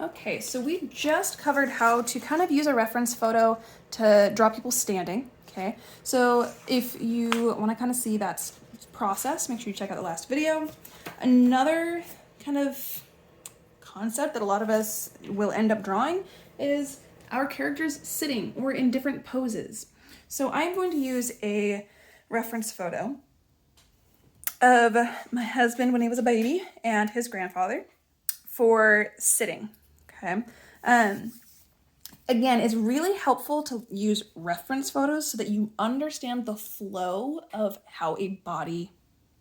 Okay, so we just covered how to kind of use a reference photo to draw people standing. Okay, so if you want to kind of see that process, make sure you check out the last video. Another kind of concept that a lot of us will end up drawing is our characters sitting or in different poses. So I'm going to use a reference photo of my husband when he was a baby and his grandfather for sitting. Okay. Again, it's really helpful to use reference photos so that you understand the flow of how a body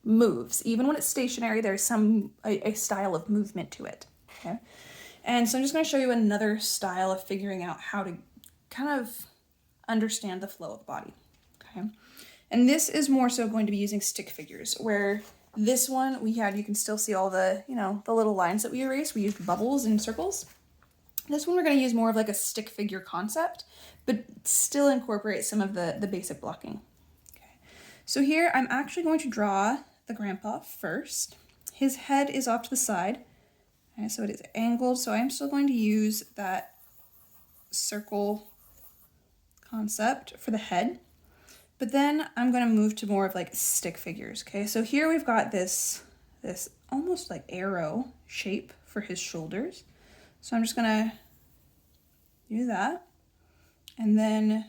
moves. Even when it's stationary, there's a style of movement to it. Okay. And so I'm just going to show you another style of figuring out how to kind of understand the flow of the body. Okay. And this is more so going to be using stick figures, where this one you can still see all the, the little lines that we erased. We used bubbles and circles. This one we're going to use more of like a stick figure concept, but still incorporate some of the basic blocking. Okay. So here I'm actually going to draw the grandpa first. His head is off to the side. Okay, so it is angled, so I'm still going to use that circle concept for the head. But then I'm going to move to more of like stick figures. Okay, so here we've got this almost like arrow shape for his shoulders. So I'm just going to do that. And then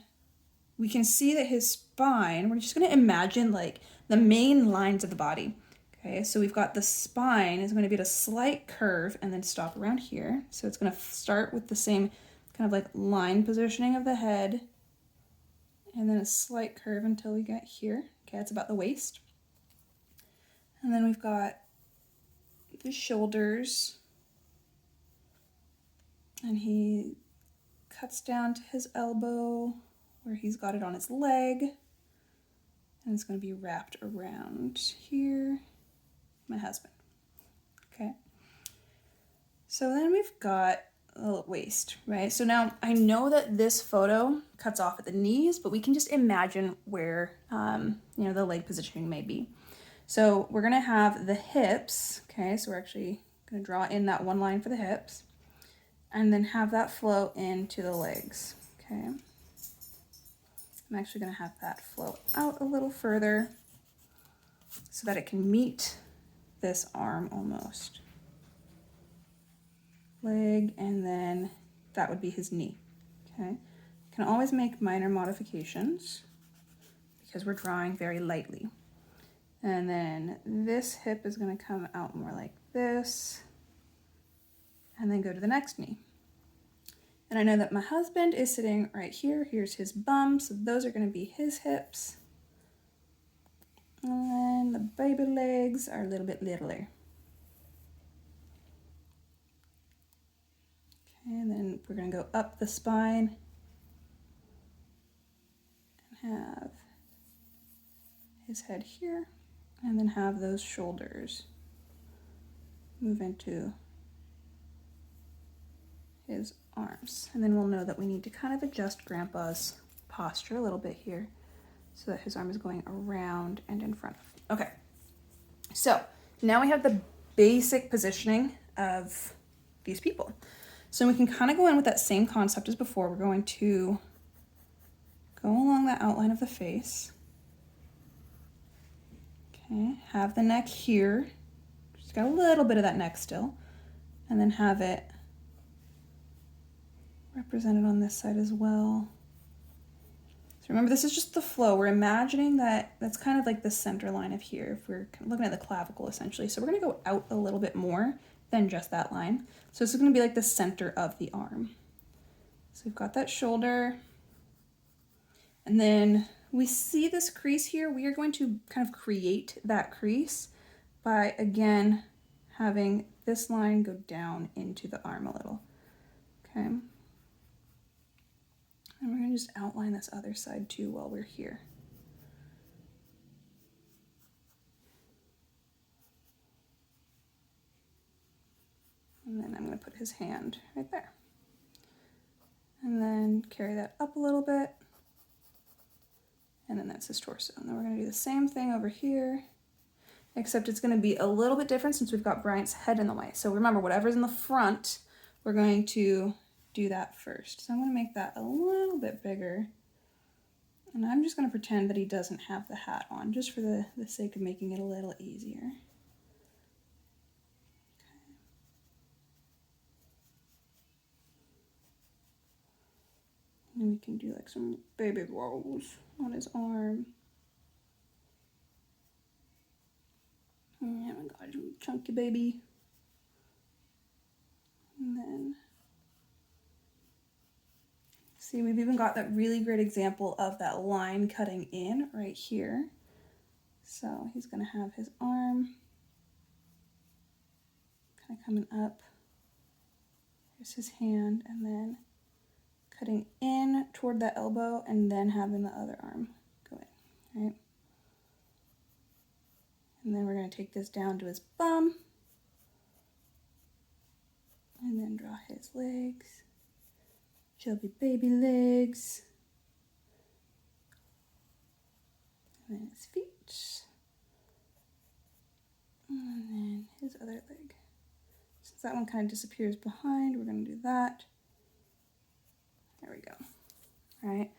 we can see that his spine, we're just going to imagine like the main lines of the body. Okay, so we've got the spine is going to be at a slight curve and then stop around here. So it's going to start with the same kind of like line positioning of the head, and then a slight curve until we get here. Okay, that's about the waist. And then we've got the shoulders, and he cuts down to his elbow where he's got it on his leg, and it's going to be wrapped around here, my husband. Okay, so then we've got the waist, right? So now I know that this photo cuts off at the knees, but we can just imagine where the leg positioning may be. So we're going to have the hips. Okay, so we're actually going to draw in that one line for the hips and then have that flow into the legs. Okay, I'm actually going to have that flow out a little further so that it can meet this arm almost. Leg, and then that would be his knee. Okay, can always make minor modifications because we're drawing very lightly. And then this hip is going to come out more like this, and then go to the next knee. And I know that my husband is sitting right here. Here's his bum, so those are going to be his hips. And then the baby legs are a little bit littler. And then we're going to go up the spine and have his head here, and then have those shoulders move into his arms. And then we'll know that we need to kind of adjust Grandpa's posture a little bit here so that his arm is going around and in front. Okay, so now we have the basic positioning of these people. So we can kind of go in with that same concept as before. We're going to go along the outline of the face. Okay, have the neck here. Just got a little bit of that neck still. And then have it represented on this side as well. So remember, this is just the flow. We're imagining that's kind of like the center line of here if we're looking at the clavicle essentially. So we're going to go out a little bit more than just that line. So this is going to be like the center of the arm. So we've got that shoulder. And then we see this crease here. We are going to kind of create that crease by, again, having this line go down into the arm a little. Okay. And we're going to just outline this other side too while we're here. And then I'm going to put his hand right there. And then carry that up a little bit. And then that's his torso. And then we're going to do the same thing over here, except it's going to be a little bit different since we've got Bryant's head in the way. So remember, whatever's in the front we're going to do that first. So I'm going to make that a little bit bigger. And I'm just going to pretend that he doesn't have the hat on, just for the sake of making it a little easier. And we can do like some baby rolls on his arm. Oh my god, you chunky baby. And then, see, we've even got that really great example of that line cutting in right here. So he's gonna have his arm kind of coming up. Here's his hand, and then cutting in toward that elbow, and then having the other arm go in, right? And then we're gonna take this down to his bum, and then draw his legs, chubby baby legs, and then his feet, and then his other leg. Since that one kind of disappears behind, we're gonna do that. There we go. All right,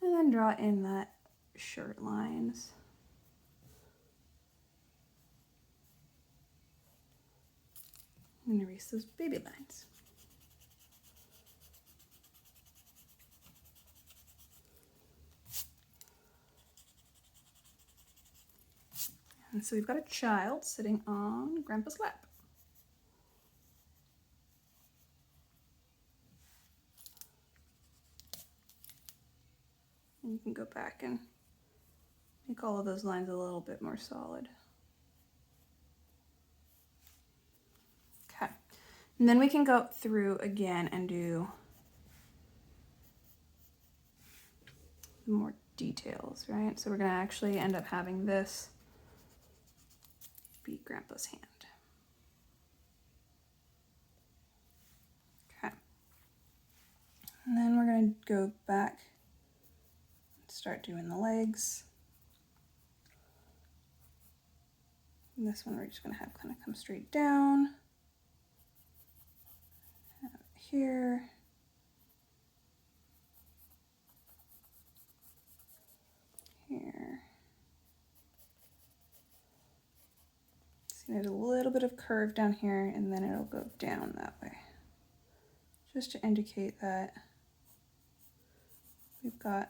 and then draw in that shirt lines. And erase those baby lines. And so we've got a child sitting on Grandpa's lap. And you can go back and make all of those lines a little bit more solid. Okay, and then we can go through again and do more details, right? So we're gonna actually end up having this be Grandpa's hand. Okay, and then we're gonna go back and start doing the legs. And this one we're just gonna have kind of come straight down. Here. Here. See, there's a little bit of curve down here, and then it'll go down that way. Just to indicate that we've got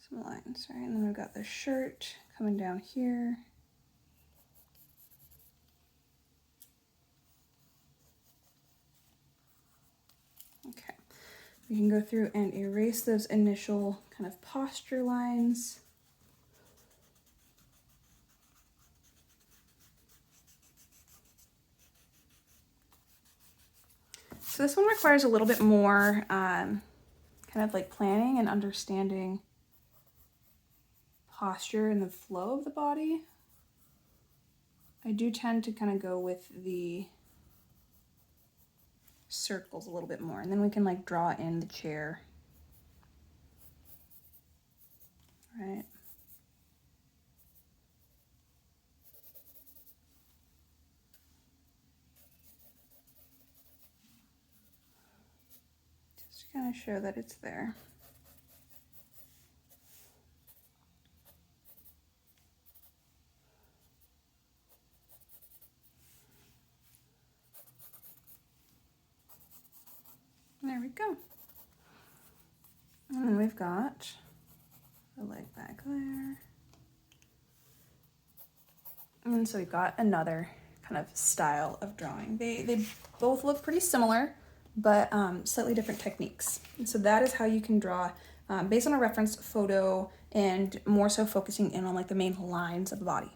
some lines, right? And then we've got the shirt coming down here. Okay, we can go through and erase those initial kind of posture lines. So this one requires a little bit more kind of like planning and understanding posture and the flow of the body. I do tend to kind of go with the circles a little bit more, and then we can like draw in the chair, right? Just to kind of show that it's there. There we go. And then we've got the leg back there. And so we've got another kind of style of drawing. They both look pretty similar, but slightly different techniques. And so that is how you can draw based on a reference photo, and more so focusing in on like the main lines of the body.